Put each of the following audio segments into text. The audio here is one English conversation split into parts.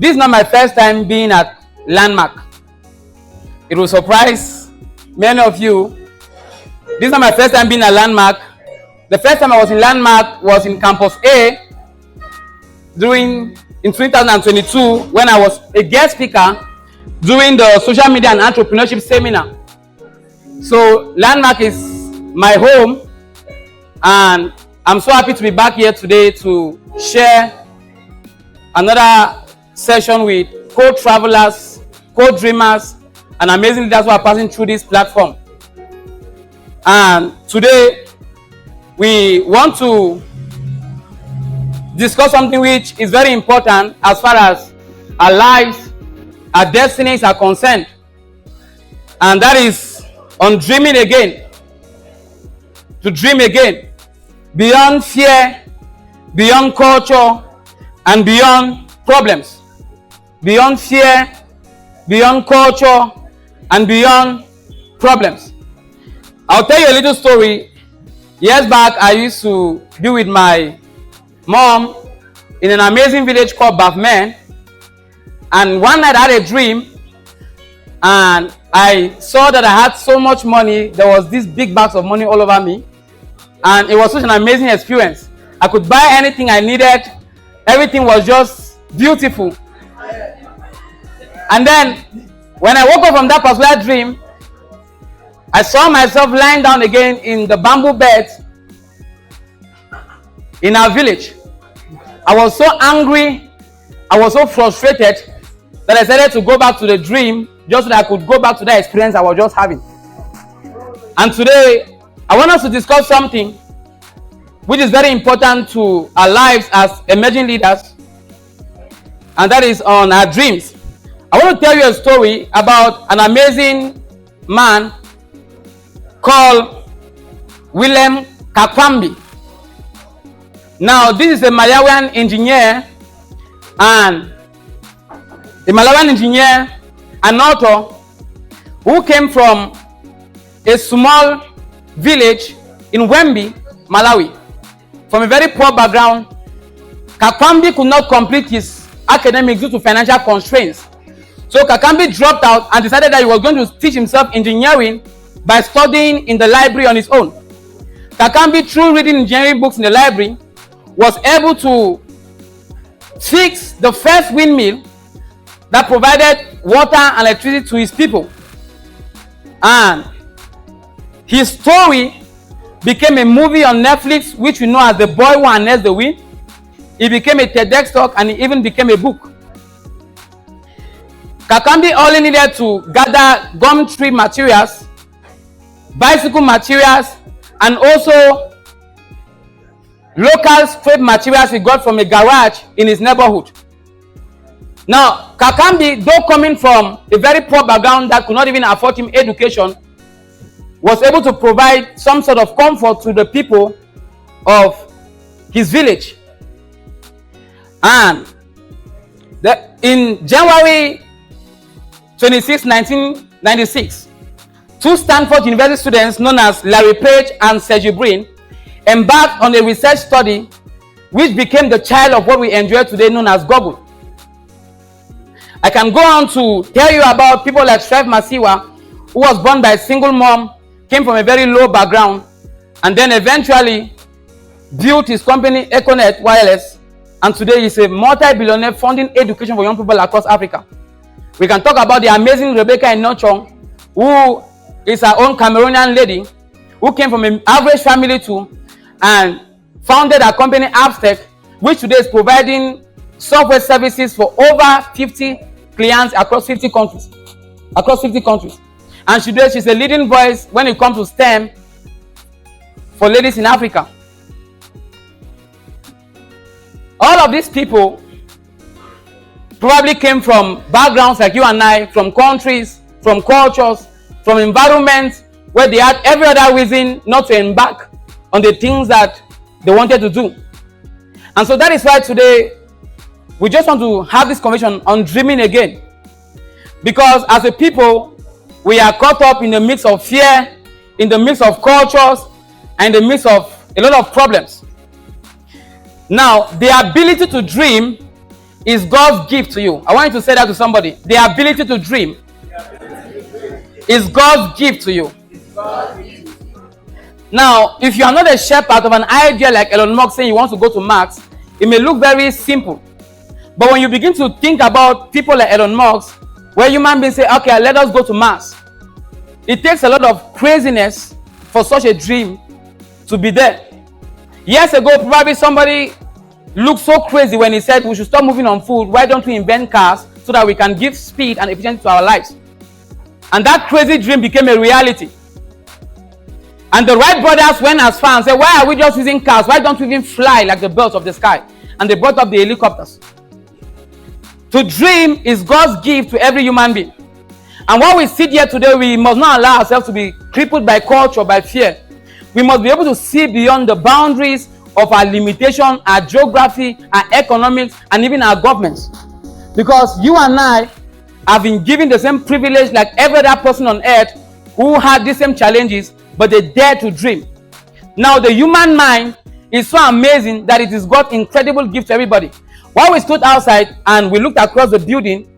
This is not my first time being at Landmark. It will surprise many of you. This is not my first time being at Landmark. The first time I was in Landmark was in Campus A in 2022 when I was a guest speaker during the social media and entrepreneurship seminar. So Landmark is my home, and I'm so happy to be back here today to share another session with co-travelers, co-dreamers, and amazing leaders who are passing through this platform. And today we want to discuss something which is very important as far as our lives, our destinies are concerned, and that is on dreaming again. To dream again, beyond fear, beyond culture, and beyond problems. Beyond fear, beyond culture, and beyond problems. I'll tell you a little story. Years back, I used to be with my mom in an amazing village called Bafmen. And one night I had a dream, and I saw that I had so much money. There was these big bags of money all over me, and it was such an amazing experience. I could buy anything I needed. Everything was just beautiful. And then when I woke up from that particular dream, I saw myself lying down again in the bamboo bed in our village. I was so angry, I was so frustrated that I decided to go back to the dream just so that I could go back to that experience I was just having. And today, I want us to discuss something which is very important to our lives as emerging leaders, and that is on our dreams. I want to tell you a story about an amazing man called William Kakwambi. Now, this is a Malawian engineer and an author who came from a small village in Wembe, Malawi. From a very poor background, Kakwambi could not complete his academics due to financial constraints. So Kakwambi dropped out and decided that he was going to teach himself engineering by studying in the library on his own. Kakwambi, through reading engineering books in the library, was able to fix the first windmill that provided water and electricity to his people. And his story became a movie on Netflix, which we know as The Boy Who Harnessed the Wind. It became a TEDx talk, and it even became a book. Kakwambi only needed to gather gum tree materials, bicycle materials, and also local scrap materials he got from a garage in his neighborhood. Now, Kakwambi, though coming from a very poor background that could not even afford him education, was able to provide some sort of comfort to the people of his village. And in January 26, 1996, two Stanford University students known as Larry Page and Sergey Brin embarked on a research study which became the child of what we enjoy today known as Google. I can go on to tell you about people like Strive Masiwa, who was born by a single mom, came from a very low background, and then eventually built his company Econet Wireless, and today he's a multi-billionaire funding education for young people across Africa. We can talk about the amazing Rebecca Enochong, who is her own Cameroonian lady, who came from an average family too, and founded a company Appstech, which today is providing software services for over 50 clients across 50 countries. And today she's a leading voice when it comes to STEM for ladies in Africa. All of these people probably came from backgrounds like you and I, from countries, from cultures, from environments where they had every other reason not to embark on the things that they wanted to do. And so that is why today we just want to have this conversation on dreaming again. Because as a people, we are caught up in the mix of fear, in the mix of cultures, and in the mix of a lot of problems. Now, the ability to dream is God's gift to you. I want you to say that to somebody. The ability to dream is God's gift to you. Now, if you are not a shepherd of an idea like Elon Musk saying you want to go to Mars, it may look very simple. But when you begin to think about people like Elon Musk, where human beings say, okay, let us go to Mars, it takes a lot of craziness for such a dream to be there. Years ago, probably somebody looked so crazy when he said we should stop moving on food. Why don't we invent cars so that we can give speed and efficiency to our lives? And that crazy dream became a reality. And the Wright brothers went as far and said, why are we just using cars? Why don't we even fly like the birds of the sky? And they brought up the helicopters. To dream is God's gift to every human being. And while we sit here today, we must not allow ourselves to be crippled by culture, by fear. We must be able to see beyond the boundaries of our limitation, our geography, our economics, and even our governments. Because you and I have been given the same privilege like every other person on earth who had the same challenges, but they dare to dream. Now, the human mind is so amazing that it is God's incredible gift to everybody. While we stood outside and we looked across the building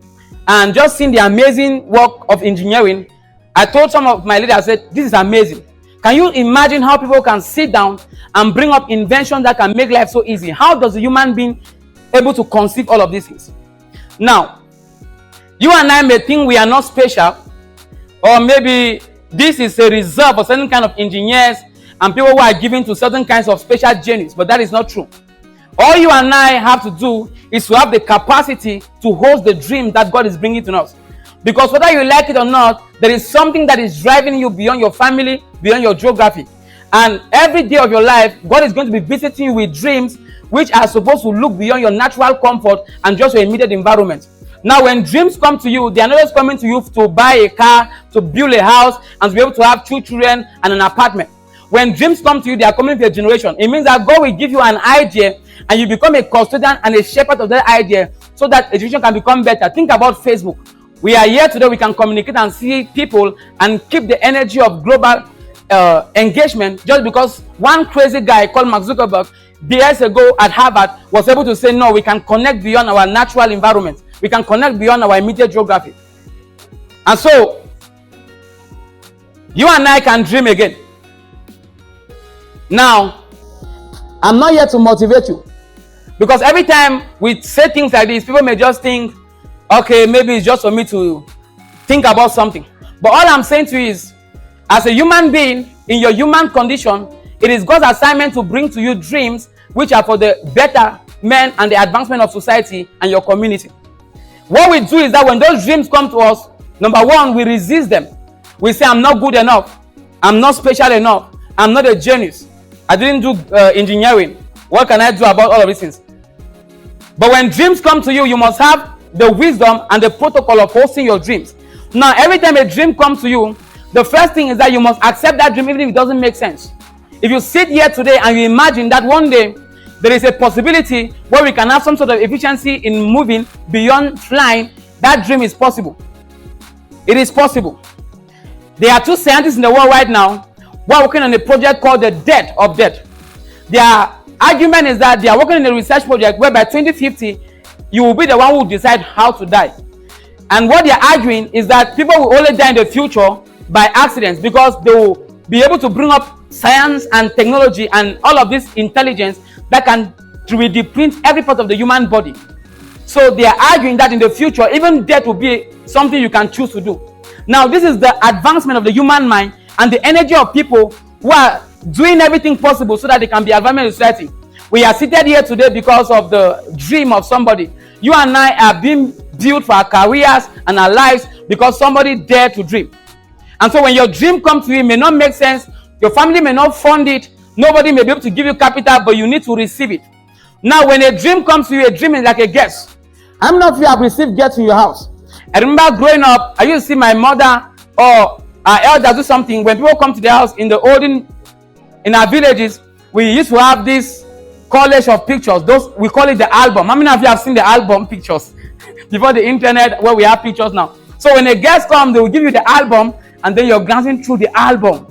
and just seen the amazing work of engineering, I told some of my leaders, I said, this is amazing. Can you imagine how people can sit down and bring up inventions that can make life so easy? How does a human being able to conceive all of these things? Now, you and I may think we are not special, or maybe this is a reserve for certain kind of engineers and people who are given to certain kinds of special genius, but that is not true. All you and I have to do is to have the capacity to host the dream that God is bringing to us. Because whether you like it or not, there is something that is driving you beyond your family, beyond your geography. And every day of your life, God is going to be visiting you with dreams which are supposed to look beyond your natural comfort and just your immediate environment. Now, when dreams come to you, they are not just coming to you to buy a car, to build a house, and to be able to have 2 children and an apartment. When dreams come to you, they are coming to a generation. It means that God will give you an idea and you become a custodian and a shepherd of that idea so that a generation can become better. Think about Facebook. We are here today, we can communicate and see people and keep the energy of global engagement just because one crazy guy called Mark Zuckerberg years ago at Harvard was able to say, no, we can connect beyond our natural environment. We can connect beyond our immediate geography. And so, you and I can dream again. Now, I'm not here to motivate you. Because every time we say things like this, people may just think, okay, maybe it's just for me to think about something. But all I'm saying to you is, as a human being, in your human condition, it is God's assignment to bring to you dreams which are for the betterment and the advancement of society and your community. What we do is that when those dreams come to us, number one, we resist them. We say, I'm not good enough. I'm not special enough. I'm not a genius. I didn't do engineering. What can I do about all of these things? But when dreams come to you, you must have the wisdom and the protocol of hosting your dreams. Now, every time a dream comes to you, the first thing is that you must accept that dream even if it doesn't make sense. If you sit here today and you imagine that one day there is a possibility where we can have some sort of efficiency in moving beyond flying, that dream is possible. It is possible. There are 2 scientists in the world right now who are working on a project called the death of death. Their argument is that they are working on a research project where by 2050, you will be the one who will decide how to die. And what they are arguing is that people will only die in the future by accidents because they will be able to bring up science and technology and all of this intelligence that can 3D print every part of the human body. So they are arguing that in the future, even death will be something you can choose to do. Now, this is the advancement of the human mind and the energy of people who are doing everything possible so that they can be advancement in society. We are seated here today because of the dream of somebody. You and I are being built for our careers and our lives because somebody dared to dream. And so when your dream comes to you, it may not make sense. Your family may not fund it. Nobody may be able to give you capital, but you need to receive it. Now, when a dream comes to you, a dream is like a guest. How many of you have received guests in your house? I remember growing up, I used to see my mother or our elders do something. When people come to the house in our villages, we used to have this collage of pictures. Those we call it the album. How many of you have seen the album pictures before the internet where we have pictures now? So when a guest comes, they will give you the album and then you're glancing through the album.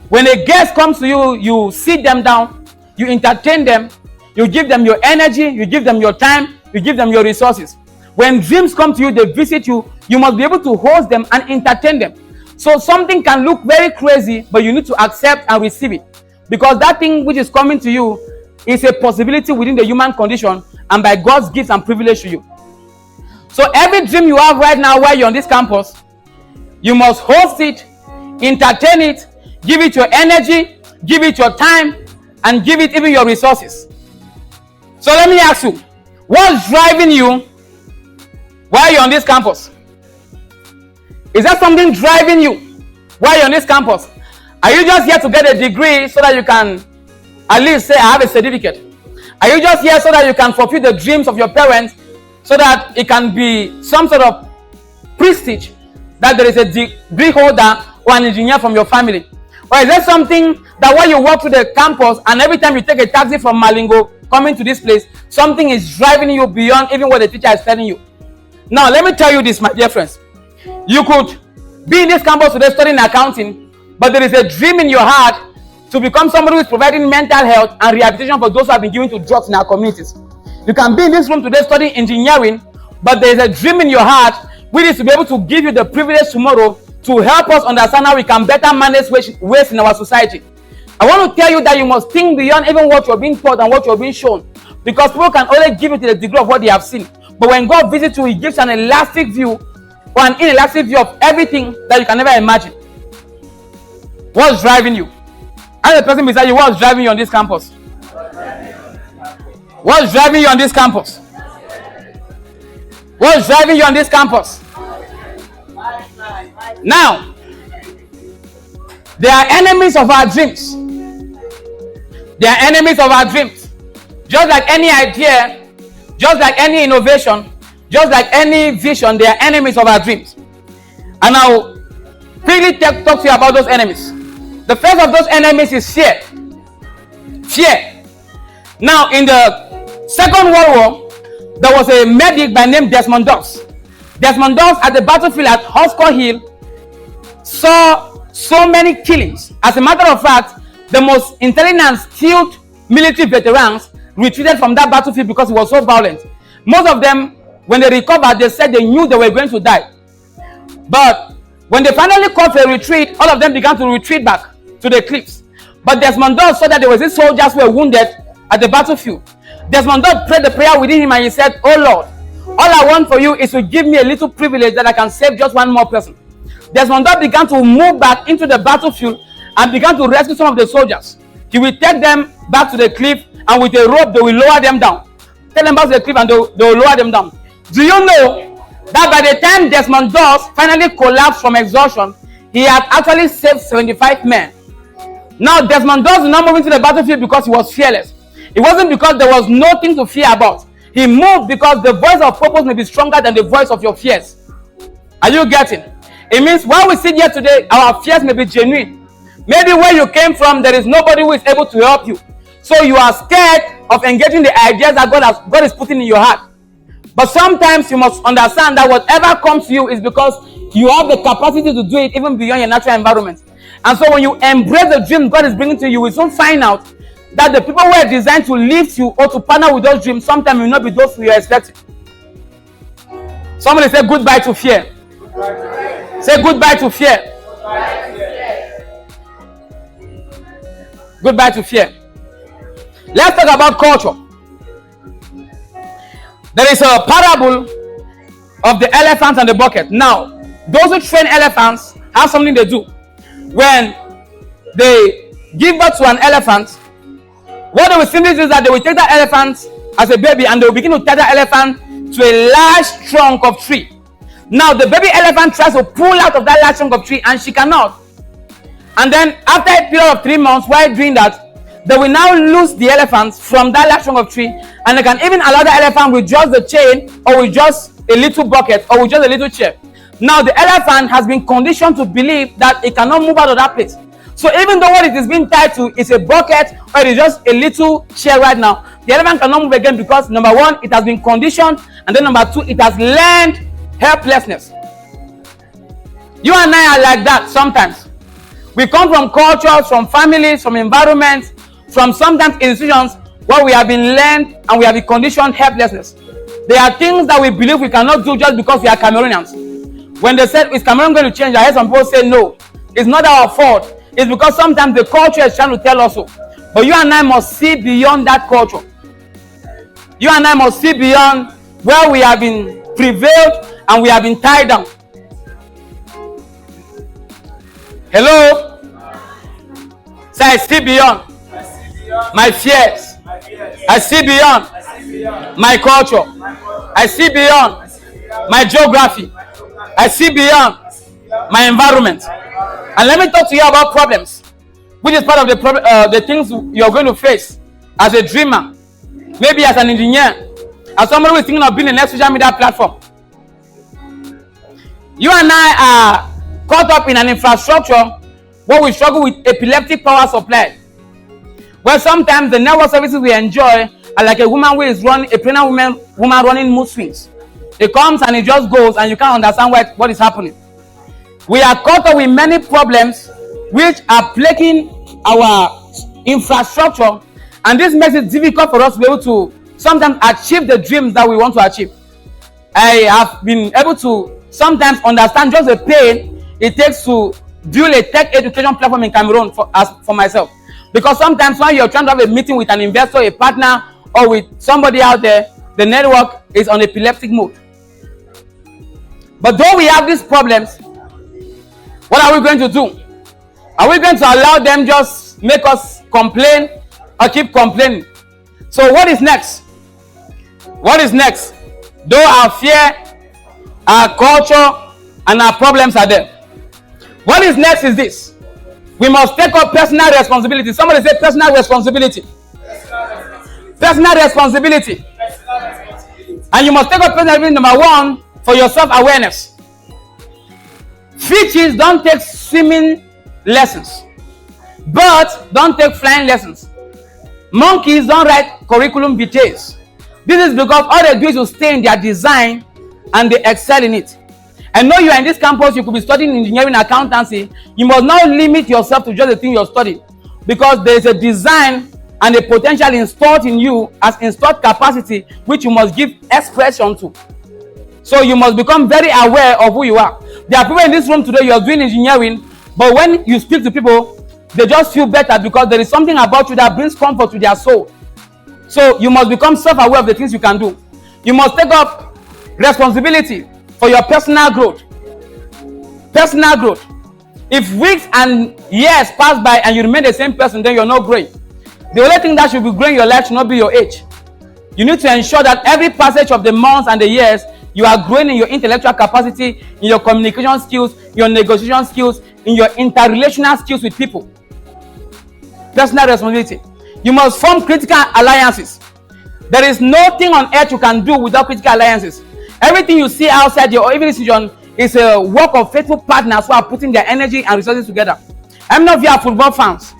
When a guest comes to you, you sit them down, you entertain them, you give them your energy, you give them your time, you give them your resources. When dreams come to you, they visit you, you must be able to host them and entertain them. So something can look very crazy, but you need to accept and receive it. Because that thing which is coming to you is a possibility within the human condition and by God's gifts and privilege to you. So every dream you have right now while you're on this campus, you must host it, entertain it, give it your energy, give it your time, and give it even your resources. So let me ask you, what's driving you while you're on this campus? Is there something driving you while you're on this campus? Are you just here to get a degree so that you can at least say, I have a certificate? Are you just here so that you can fulfill the dreams of your parents, so that it can be some sort of prestige that there is a degree holder or an engineer from your family? Or is there something that while you walk to the campus and every time you take a taxi from Malingo coming to this place, something is driving you beyond even what the teacher is telling you? Now, let me tell you this, my dear friends. You could be in this campus today studying accounting, but there is a dream in your heart to become somebody who is providing mental health and rehabilitation for those who have been given to drugs in our communities. You can be in this room today studying engineering, but there is a dream in your heart which is to be able to give you the privilege tomorrow to help us understand how we can better manage waste in our society. I want to tell you that you must think beyond even what you're being taught and what you're being shown, because people can only give you to the degree of what they have seen. But when God visits you, He gives an elastic view or an inelastic view of everything that you can never imagine. What's driving you? Ask the person beside you, what's driving you on this campus? What's driving you on this campus? What's driving you on this campus? Now, they are enemies of our dreams. They are enemies of our dreams. Just like any idea, just like any innovation, just like any vision, they are enemies of our dreams. And I'll quickly talk to you about those enemies. The first of those enemies is fear. Fear. Now, in the Second World War, there was a medic by name Desmond Doss. Desmond Doss at the battlefield at Husker Hill saw so many killings. As a matter of fact, the most intelligent and skilled military veterans retreated from that battlefield because it was so violent. Most of them, when they recovered, they said they knew they were going to die. But when they finally called for a retreat, all of them began to retreat back to the cliffs. But Desmond Doss saw that there was these soldiers who were wounded at the battlefield. Desmond Doss prayed the prayer within him and he said, "Oh Lord, all I want for you is to give me a little privilege that I can save just one more person." Desmond Doss began to move back into the battlefield and began to rescue some of the soldiers. He will take them back to the cliff, and with a rope they will lower them down. Take them back to the cliff and they will lower them down. Do you know that by the time Desmond Doss finally collapsed from exhaustion, he had actually saved 75 men? Now Desmond Doss did not move into the battlefield because he was fearless. It wasn't because there was nothing to fear about. He moved because the voice of purpose may be stronger than the voice of your fears. Are you getting? It means while we sit here today, our fears may be genuine. Maybe where you came from, there is nobody who is able to help you. So you are scared of engaging the ideas that God is putting in your heart. But sometimes you must understand that whatever comes to you is because you have the capacity to do it even beyond your natural environment. And so when you embrace the dream God is bringing to you, you will soon find out that the people who are designed to lift you or to partner with those dreams sometimes will not be those who you are expecting. Somebody say goodbye to fear. Say goodbye to fear. Goodbye to fear. Let's talk about culture. There is a parable of the elephant and the bucket. Now, those who train elephants have something they do. When they give birth to an elephant, what they will simply do is that they will take that elephant as a baby and they will begin to tie that elephant to a large trunk of tree. Now, the baby elephant tries to pull out of that large trunk of tree and she cannot. And then after a period of 3 months, while doing that, they will now loose the elephant from that large trunk of tree, and they can even allow the elephant with just the chain or with just a little bucket or with just a little chair. Now the elephant has been conditioned to believe that it cannot move out of that place. So even though what it is being tied to is a bucket or it is just a little chair right now, the elephant cannot move again because number one, it has been conditioned, and then number two, it has learned helplessness. You and I are like that sometimes. We come from cultures, from families, from environments, from sometimes institutions where we have been learned and we have been conditioned helplessness. There are things that we believe we cannot do just because we are Cameroonians. When they said, is Cameroon going to change? I heard some people say no. It's not our fault. It's because sometimes the culture is trying to tell us so. But you and I must see beyond that culture. You and I must see beyond where we have been prevailed and we have been tied down. Hello? Say, I see beyond my fears. I see beyond my culture. I see beyond my geography. I see beyond my environment. And let me talk to you about problems, which is part of the things you're going to face as a dreamer, maybe as an engineer, as somebody who is thinking of building a next social media platform. You and I are caught up in an infrastructure where we struggle with epileptic power supply, where sometimes the network services we enjoy are like a woman who is running, a pregnant woman running mood swings. It comes and it just goes, and you can't understand what is happening. We are caught up with many problems which are plaguing our infrastructure, and this makes it difficult for us to be able to sometimes achieve the dreams that we want to achieve. I have been able to sometimes understand just the pain it takes to build a tech education platform in Cameroon for myself. Because sometimes when you're trying to have a meeting with an investor, a partner, or with somebody out there, the network is on epileptic mode. But though we have these problems, what are we going to do? Are we going to allow them just make us complain or keep complaining? So what is next? What is next? Though our fear, our culture, and our problems are there, what is next is this. We must take up personal responsibility. Somebody say personal responsibility. Personal responsibility. And you must take up personal responsibility, number one, for your self-awareness. Fishes don't take swimming lessons. Birds don't take flying lessons. Monkeys don't write curriculum vitae. This is because all they do is to stay in their design and they excel in it. I know you are in this campus, you could be studying engineering, accountancy. You must not limit yourself to just the thing you're studying, because there is a design and a potential installed in you as installed capacity which you must give expression to. So you must become very aware of who you are. There are people in this room today, you are doing engineering, but when you speak to people, they just feel better because there is something about you that brings comfort to their soul. So you must become self-aware of the things you can do. You must take up responsibility for your personal growth. Personal growth. If weeks and years pass by and you remain the same person, then you're not growing. The only thing that should be growing in your life should not be your age. You need to ensure that every passage of the months and the years, you are growing in your intellectual capacity, in your communication skills, your negotiation skills, in your interrelational skills with people. Personal responsibility. You must form critical alliances. There is nothing on earth you can do without critical alliances. Everything you see outside your every decision is a work of faithful partners who are putting their energy and resources together. How many of you are football fans?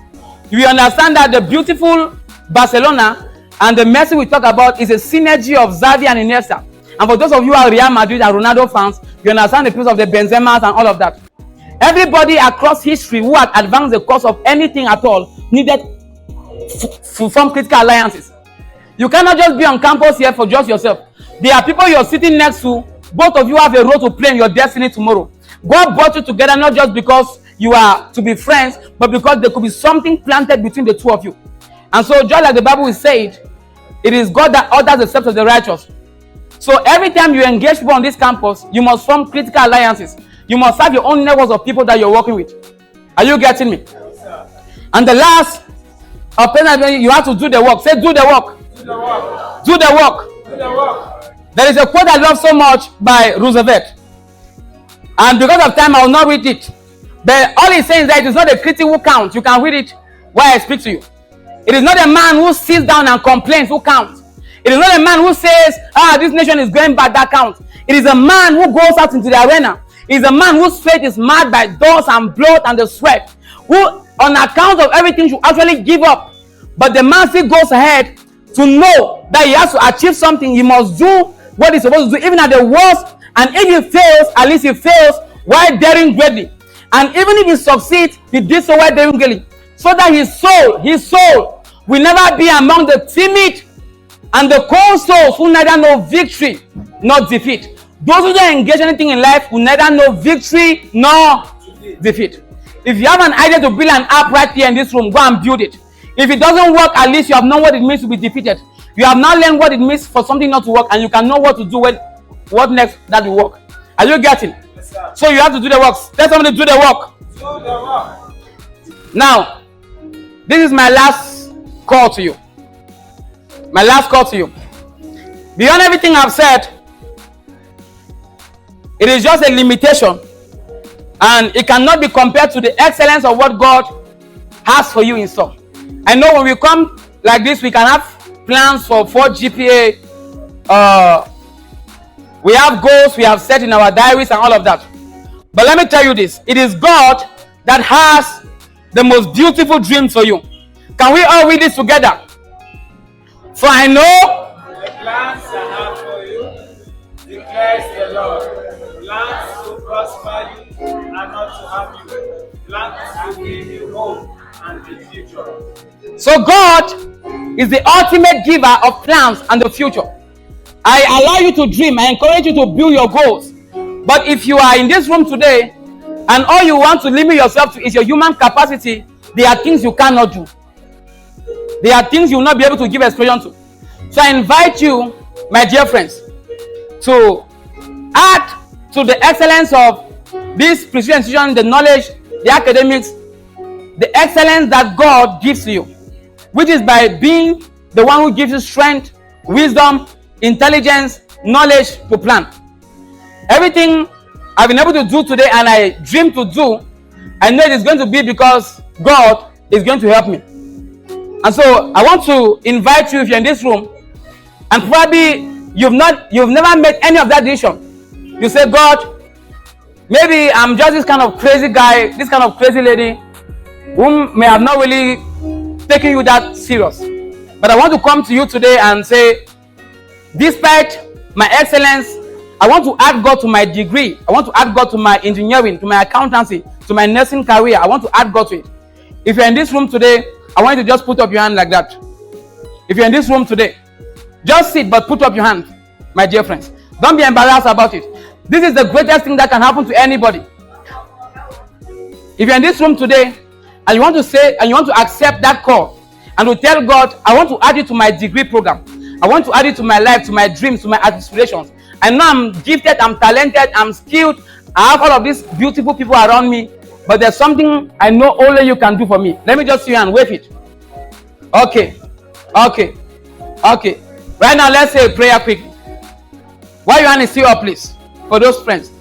You understand that the beautiful Barcelona and the Messi we talk about is a synergy of Xavi and Iniesta. And for those of you who are Real Madrid and Ronaldo fans, you understand the place of the Benzemas and all of that. Everybody across history who had advanced the course of anything at all needed to form critical alliances. You cannot just be on campus here for just yourself. There are people you're sitting next to. Both of you have a role to play in your destiny tomorrow. God brought you together not just because you are to be friends, but because there could be something planted between the two of you. And so, just like the Bible is said, it is God that orders the steps of the righteous. So every time you engage people on this campus, you must form critical alliances. You must have your own networks of people that you're working with. Are you getting me? And the last, you have to do the work. Say, do the work. Do the work. Do the work. Do the work. There is a quote I love so much by Roosevelt. And because of time, I will not read it. But all he's saying is that it is not a critic who counts. You can read it while I speak to you. It is not a man who sits down and complains who counts. It is not a man who says, this nation is going bad, that counts. It is a man who goes out into the arena. It is a man whose faith is marred by dust and blood and the sweat, who on account of everything should actually give up. But the man still goes ahead to know that he has to achieve something. He must do what he's supposed to do, even at the worst. And if he fails, at least he fails while daring greatly. And even if he succeeds, he did so while daring greatly. So that his soul will never be among the timid And the cold souls who neither know victory nor defeat. Those who don't engage anything in life will neither know victory nor defeat. If you have an idea to build an app right here in this room, go and build it. If it doesn't work, at least you have known what it means to be defeated. You have now learned what it means for something not to work, and you can know what to do when, what next that will work. Are you getting? Yes, so you have to do the work. Tell somebody to do the work. Do the work. Now, this is my last call to you. My last call to you. Beyond everything I've said, it is just a limitation, and it cannot be compared to the excellence of what God has for you in store. I know when we come like this, we can have plans for 4 GPA. We have goals we have set in our diaries and all of that. But let me tell you this. It is God that has the most beautiful dreams for you. Can we all read this together? For I know the plans I have for you, declares the Lord. Plans to prosper you and not to harm you. Plans to give you hope and the future. So God is the ultimate giver of plans and the future. I allow you to dream. I encourage you to build your goals. But if you are in this room today and all you want to limit yourself to is your human capacity, there are things you cannot do. There are things you will not be able to give expression to. So I invite you, my dear friends, to add to the excellence of this prestigious institution, the knowledge, the academics, the excellence that God gives to you, which is by being the one who gives you strength, wisdom, intelligence, knowledge to plan. Everything I've been able to do today and I dream to do, I know it is going to be because God is going to help me. And so I want to invite you, if you're in this room and probably you've never made any of that decision. You say, God, maybe I'm just this kind of crazy guy, this kind of crazy lady whom may have not really taken you that serious. But I want to come to you today and say, despite my excellence, I want to add God to my degree. I want to add God to my engineering, to my accountancy, to my nursing career. I want to add God to it. If you're in this room today, I want you to just put up your hand like that. If you're in this room today, just sit but put up your hand, my dear friends. Don't be embarrassed about it. This is the greatest thing that can happen to anybody. If you're in this room today and you want to say and you want to accept that call and to tell God, I want to add it to my degree program. I want to add it to my life, to my dreams, to my aspirations. I know I'm gifted, I'm talented, I'm skilled. I have all of these beautiful people around me. But there's something I know only you can do for me. Let me just see you and wave it. Okay. Right now, let's say a prayer quickly. While your hand is still up, please. For those friends.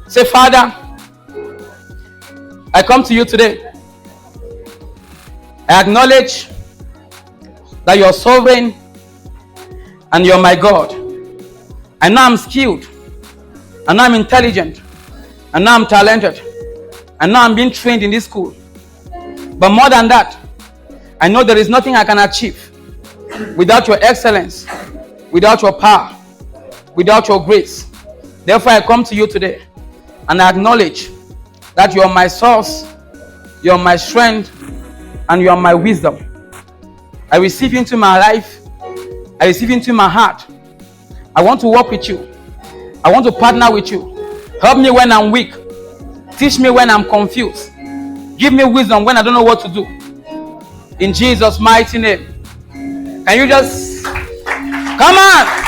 Say, Father, I come to you today. I acknowledge that you're sovereign and you're my God. I know I'm skilled. I know I'm intelligent. I know I'm talented. I know I'm being trained in this school. But more than that, I know there is nothing I can achieve without your excellence, without your power, without your grace. Therefore, I come to you today and I acknowledge that you are my source, you are my strength, and you are my wisdom. I receive into my life. I receive into my heart. I want to work with you. I want to partner with you. Help me when I'm weak. Teach me when I'm confused. Give me wisdom when I don't know what to do. In Jesus' mighty name. Can you just come on?